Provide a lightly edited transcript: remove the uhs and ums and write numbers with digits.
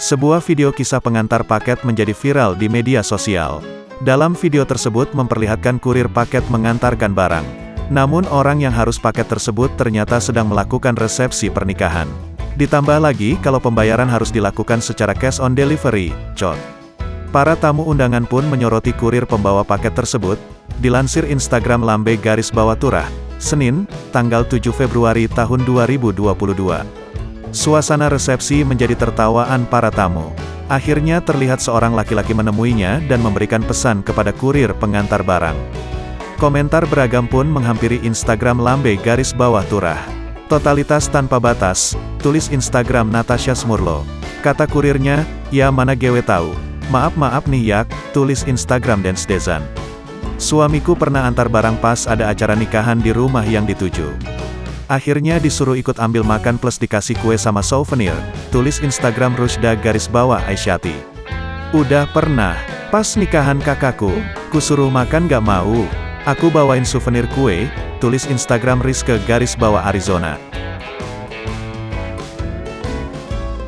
Sebuah video kisah pengantar paket menjadi viral di media sosial. Dalam video tersebut memperlihatkan kurir paket mengantarkan barang. Namun orang yang harus paket tersebut ternyata sedang melakukan resepsi pernikahan. Ditambah lagi kalau pembayaran harus dilakukan secara cash on delivery, cot. Para tamu undangan pun menyoroti kurir pembawa paket tersebut. Dilansir Instagram lambe_turah, Senin, tanggal 7 Februari tahun 2022. Suasana resepsi menjadi tertawaan para tamu. Akhirnya terlihat seorang laki-laki menemuinya dan memberikan pesan kepada kurir pengantar barang. Komentar beragam pun menghampiri Instagram lambe_turah. Totalitas tanpa batas, tulis Instagram Natasha Smurlo. Kata kurirnya, ya mana gewe tahu. Maaf nih yak, tulis Instagram Dance Dezan. Suamiku pernah antar barang pas ada acara nikahan di rumah yang dituju. Akhirnya disuruh ikut ambil makan plus dikasih kue sama souvenir, tulis Instagram Rusda_Aisyati. Udah pernah, pas nikahan kakakku, kusuruh makan gak mau, aku bawain souvenir kue, tulis Instagram Rizke_Arizona.